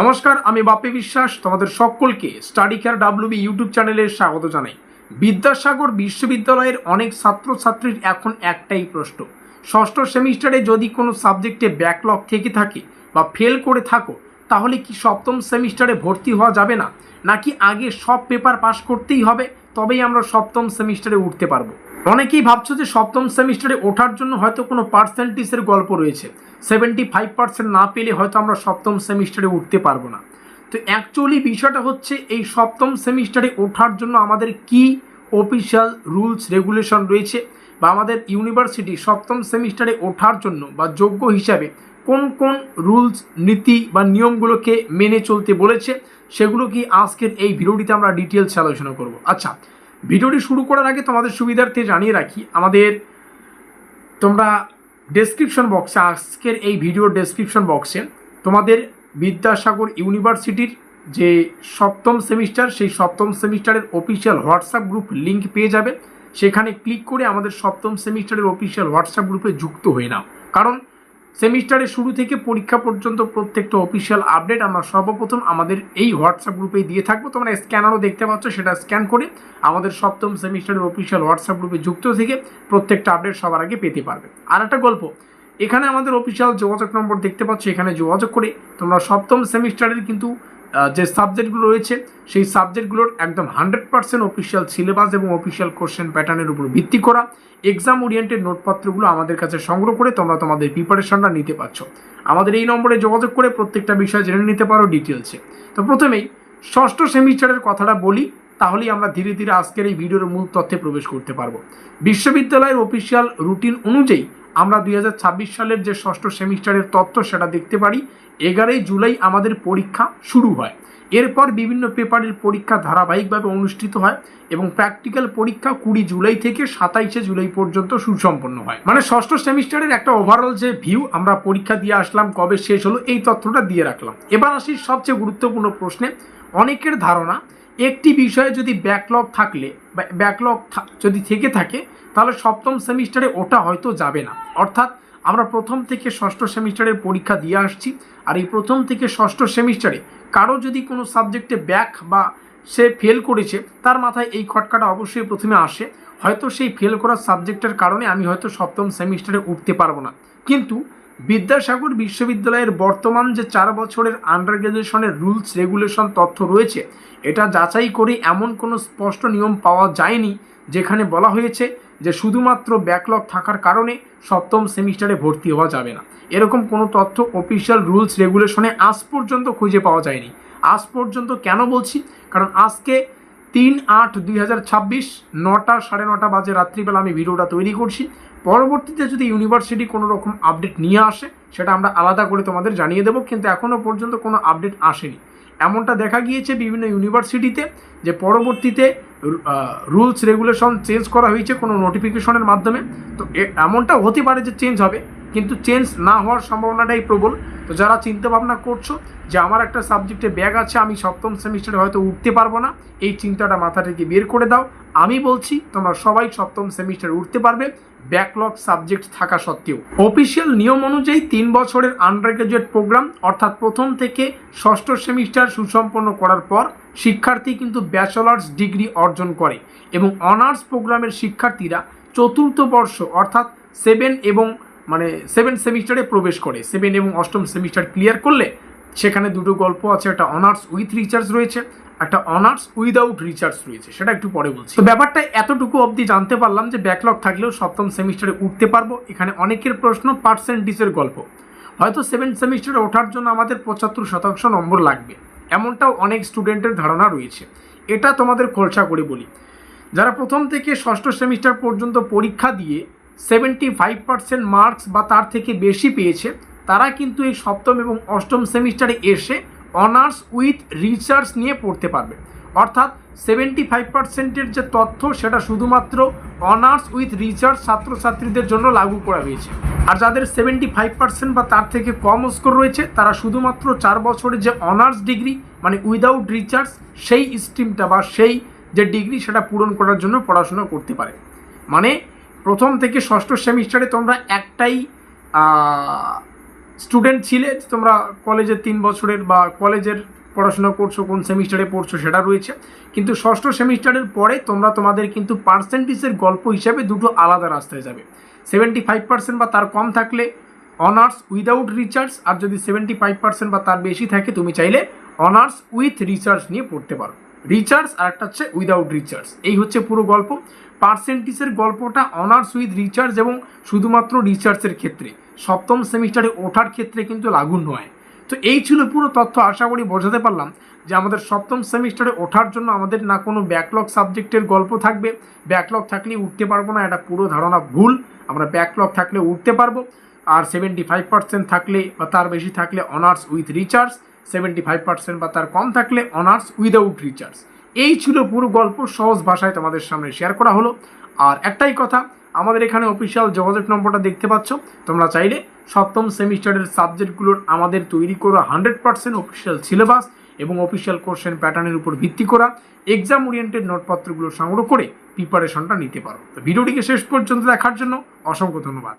নমস্কার, আমি বাপি বিশ্বাস তোমাদের সকলকে স্টাডি কেয়ার ডাব্লিউবি ইউটিউব চ্যানেলে স্বাগত জানাই। বিদ্যাসাগর বিশ্ববিদ্যালয়ের অনেক ছাত্রছাত্রীর এখন একটাই প্রশ্ন, ষষ্ঠ সেমিস্টারে যদি কোনো সাবজেক্টে ব্যাকলগ থেকে থাকে বা ফেল করে থাকো তাহলে কি সপ্তম সেমিস্টারে ভর্তি হওয়া যাবে না, নাকি আগে সব পেপার পাস করতেই হবে তবেই আমরা সপ্তম সেমিস্টারে উঠতে পারবো। অনেকেই ভাবছো যে সপ্তম সেমিস্টারে ওঠার জন্য হয়তো কোনো পার্সেন্টেজের গল্প রয়েছে, 75% না পেলে হয়তো আমরা সপ্তম সেমিস্টারে উঠতে পারবো না। তো অ্যাকচুয়ালি বিষয়টা হচ্ছে এই সপ্তম সেমিস্টারে ওঠার জন্য আমাদের কি অফিসিয়াল রুলস রেগুলেশন রয়েছে, বা আমাদের ইউনিভার্সিটি সপ্তম সেমিস্টারে ওঠার জন্য বা যোগ্য হিসাবে কোন কোন রুলস নীতি বা নিয়মগুলোকে মেনে চলতে বলেছে, সেগুলো কি আজকের এই ভিডিওটিতে আমরা ডিটেলস আলোচনা করব। আচ্ছা, ভিডিওটি শুরু করার আগে তোমাদের সুবিধার্থে জানিয়ে রাখি, তোমরা ডেসক্রিপশন বক্সে, আজকের এই ভিডিওর ডেসক্রিপশন বক্সে তোমাদের বিদ্যাসাগর ইউনিভার্সিটির যে সপ্তম সেমিস্টার, সেই সপ্তম সেমিস্টারের অফিসিয়াল হোয়াটসঅ্যাপ গ্রুপ লিঙ্ক পেয়ে যাবে। সেখানে ক্লিক করে আমাদের সপ্তম সেমিস্টারের অফিসিয়াল হোয়াটসঅ্যাপ গ্রুপে যুক্ত হয়ে নাও, কারণ সেমিস্টারের শুরু থেকে পরীক্ষা পর্যন্ত প্রত্যেকটা অফিসিয়াল আপডেট আমরা সর্বপ্রথম আমাদের এই হোয়াটসঅ্যাপ গ্রুপেই দিয়ে থাকবো। তোমরা স্ক্যানারও দেখতে পাচ্ছ, সেটা স্ক্যান করে আমাদের সপ্তম সেমিস্টারের অফিসিয়াল হোয়াটসঅ্যাপ গ্রুপে যুক্ত থেকে প্রত্যেকটা আপডেট সবার আগে পেতে পারবে। আর একটা গল্প, এখানে আমাদের অফিসিয়াল যোগাযোগ নম্বর দেখতে পাচ্ছ, এখানে যোগাযোগ করে তোমরা সপ্তম সেমিস্টারের কিন্তু যে সাবজেক্টগুলো রয়েছে সেই সাবজেক্টগুলোর একদম 100% অফিসিয়াল সিলেবাস এবং অফিসিয়াল কোশ্চেন প্যাটার্নের উপর ভিত্তি করা এক্সাম ওরিয়েন্টেড নোটপত্রগুলো আমাদের কাছে সংগ্রহ করে তোমরা তোমাদের প্রিপারেশনটা নিতে পারছো। আমাদের এই নম্বরে যোগাযোগ করে প্রত্যেকটা বিষয় জেনে নিতে পারো ডিটেলসে। তো প্রথমেই ষষ্ঠ সেমিস্টারের কথাটা বলি, তাহলেই আমরা ধীরে ধীরে আজকের এই ভিডিওর মূল তথ্যে প্রবেশ করতে পারবো। বিশ্ববিদ্যালয়ের অফিসিয়াল রুটিন অনুযায়ী আমরা 2026 সালের যে ষষ্ঠ সেমিস্টারের তথ্য সেটা দেখতে পারি। 11 জুলাই আমাদের পরীক্ষা শুরু হয়, এরপর বিভিন্ন পেপারের পরীক্ষা ধারাবাহিকভাবে অনুষ্ঠিত হয় এবং প্র্যাকটিক্যাল পরীক্ষা 20 জুলাই থেকে 27 জুলাই পর্যন্ত সুসম্পন্ন হয়। মানে ষষ্ঠ সেমিস্টারের একটা ওভারঅল যে ভিউ, আমরা পরীক্ষা দিয়ে আসলাম, কবে শেষ হলো, এই তথ্যটা দিয়ে রাখলাম। এবার আসি সবচেয়ে গুরুত্বপূর্ণ প্রশ্নে। অনেকের ধারণা একটি বিষয়ে যদি ব্যাকলগ থাকলে বা ব্যাকলগ যদি থেকে থাকে তাহলে সপ্তম সেমিস্টারে ওটা হয়তো যাবে না। অর্থাৎ আমরা প্রথম থেকে ষষ্ঠ সেমিস্টারের পরীক্ষা দিয়ে আসছি, আর এই প্রথম থেকে ষষ্ঠ সেমিস্টারে কারো যদি কোনো সাবজেক্টে ব্যাক বা সে ফেল করেছে, তার মাথায় এই খটকাটা অবশ্যই প্রথমে আসে, হয়তো সেই ফেল করার সাবজেক্টের কারণে আমি হয়তো সপ্তম সেমিস্টারে উঠতে পারবো না। কিন্তু বিদ্যাসাগর বিশ্ববিদ্যালয়ের বর্তমান যে 4 বছরের আন্ডার গ্র্যাজুয়েশনের রুলস রেগুলেশন তথ্য রয়েছে, এটা যাচাই করে এমন কোনো স্পষ্ট নিয়ম পাওয়া যায়নি যেখানে বলা হয়েছে যে শুধুমাত্র ব্যাকলগ থাকার কারণে সপ্তম সেমিস্টারে ভর্তি হওয়া যাবে না। এরকম কোনো তথ্য অফিসিয়াল রুলস রেগুলেশনে আজ পর্যন্ত খুঁজে পাওয়া যায়নি। আজ পর্যন্ত কেন বলছি, কারণ আজকে 3/8/2026 9টা 9:30 বাজে রাত্রিবেলা আমি ভিডিওটা তৈরি করছি। পরবর্তীতে যদি ইউনিভার্সিটি কোনো রকম আপডেট নিয়ে আসে সেটা আমরা আলাদা করে তোমাদের জানিয়ে দেবো, কিন্তু এখনও পর্যন্ত কোনো আপডেট আসেনি। এমনটা দেখা গিয়েছে বিভিন্ন ইউনিভার্সিটিতে যে পরবর্তীতে রুলস রেগুলেশন চেঞ্জ করা হয়েছে কোনো নোটিফিকেশনের মাধ্যমে। তো এমনটা হতে পারে যে চেঞ্জ হবে, কিন্তু চেঞ্জ না হওয়ার সম্ভাবনাটাই প্রবল। তো যারা চিন্তা ভাবনা করছো যে আমার একটা সাবজেক্টে ব্যাক আছে, আমি সপ্তম সেমিস্টারে হয়তো উঠতে পারবো না, এই চিন্তাটা মাথা থেকে বের করে দাও। আমি বলছি তোমরা সবাই সপ্তম সেমিস্টারে উঠতে পারবে ব্যাকলগ সাবজেক্ট থাকা সত্ত্বেও। অফিসিয়াল নিয়ম অনুযায়ী 3 বছরের আন্ডার গ্র্যাজুয়েট প্রোগ্রাম অর্থাৎ প্রথম থেকে ষষ্ঠ সেমিস্টার সুসম্পন্ন করার পর শিক্ষার্থী কিন্তু ব্যাচেলার্স ডিগ্রি অর্জন করে এবং অনার্স প্রোগ্রামের শিক্ষার্থীরা চতুর্থ বর্ষ অর্থাৎ 7 সেমিস্টারে প্রবেশ করে। 7 এবং 8ম সেমিস্টার ক্লিয়ার করলে সেখানে দুটো গল্প আছে, একটা অনার্স উইথ রিসার্চ রয়েছে, একটা অনার্স উইদাউট রিসার্চ রয়েছে, সেটা একটু পরে বলছি। তো ব্যাপারটা এতটুকু অবধি জানতে পারলাম যে ব্যাকলগ থাকলেও সপ্তম সেমিস্টারে উঠতে পারবো। এখানে অনেকের প্রশ্ন পার্সেন্টেজের গল্প, হয়তো 7 সেমিস্টারে ওঠার জন্য আমাদের 75% নম্বর লাগবে, এমনটাও অনেক স্টুডেন্টের ধারণা রয়েছে। এটা তোমাদের খোলসা করে বলি, যারা প্রথম থেকে ষষ্ঠ সেমিস্টার পর্যন্ত পরীক্ষা দিয়ে 75% মার্কস বা তার থেকে বেশি পেয়েছে, তারা কিন্তু এই সপ্তম এবং অষ্টম সেমিস্টারে এসে অনার্স উইথ রিসার্চ নিয়ে পড়তে পারবে। অর্থাৎ 75%-এর যে তথ্য সেটা শুধুমাত্র অনার্স উইথ রিসার্চ ছাত্রছাত্রীদের জন্য লাগু করা হয়েছে। আর যাদের 75% বা তার থেকে কম স্কোর রয়েছে, তারা শুধুমাত্র 4 বছরের যে অনার্স ডিগ্রি মানে উইদাউট রিসার্চ, সেই স্ট্রিমটা বা সেই যে ডিগ্রি সেটা পূরণ করার জন্য পড়াশোনা করতে পারে। মানে প্রথম থেকে ষষ্ঠ সেমিস্টারে তোমরা একটাই স্টুডেন্ট ছিলে, তোমরা কলেজের 3 বছরের বা কলেজের পড়াশোনা করছো, কোন সেমিস্টারে পড়ছো সেটা রয়েছে, কিন্তু ষষ্ঠ সেমিস্টারের পরে তোমরা তোমাদের কিন্তু পার্সেন্টেজের গল্প হিসাবে দুটো আলাদা রাস্তায় যাবে। 75% বা তার কম থাকলে অনার্স উইদাউট রিসার্চ, আর যদি 75% বা তার বেশি থাকে তুমি চাইলে অনার্স উইথ রিসার্চ নিয়ে পড়তে পারো। রিসার্চ আর একটা হচ্ছে উইদাউট রিসার্চ, এই হচ্ছে পুরো গল্প। পার্সেন্টেজের গল্পটা অনার্স উইথ রিসার্চ এবং শুধুমাত্র রিসার্চের ক্ষেত্রে, সপ্তম সেমিস্টারে ওঠার ক্ষেত্রে কিন্তু লাগু নয়। তো এই ছিল পুরো তথ্য, আশা করি বোঝাতে পারলাম যে আমাদের সপ্তম সেমিস্টারে ওঠার জন্য আমাদের না কোনো ব্যাকলগ সাবজেক্টের গল্প থাকবে, ব্যাকলগ থাকলে উঠতে পারবো না, এটা পুরো ধারণা ভুল। আমরা ব্যাকলগ থাকলে উঠতে পারবো। আর 75% থাকলে বা তার বেশি থাকলে অনার্স উইথ রিসার্চ, 75% বা তার কম থাকলে অনার্স উইদাউট রিসার্চ। এই ছিল পুরো গল্প, সহজ ভাষায় তোমাদের সামনে শেয়ার করা হলো। আর একটাই কথা, আমাদের এখানে অফিসিয়াল যোগাযোগ নম্বরটা দেখতে পাচ্ছ, তোমরা চাইলে সপ্তম সেমিস্টারের সাবজেক্টগুলোর আমাদের তৈরি করা 100% অফিসিয়াল সিলেবাস এবং অফিসিয়াল কোশ্চেন প্যাটার্নের উপর ভিত্তি করা এক্সাম ওরিয়েন্টেড নোটপত্রগুলো সংগ্রহ করে প্রিপারেশনটা নিতে পারো। তো ভিডিওটিকে শেষ পর্যন্ত দেখার জন্য অসংখ্য ধন্যবাদ।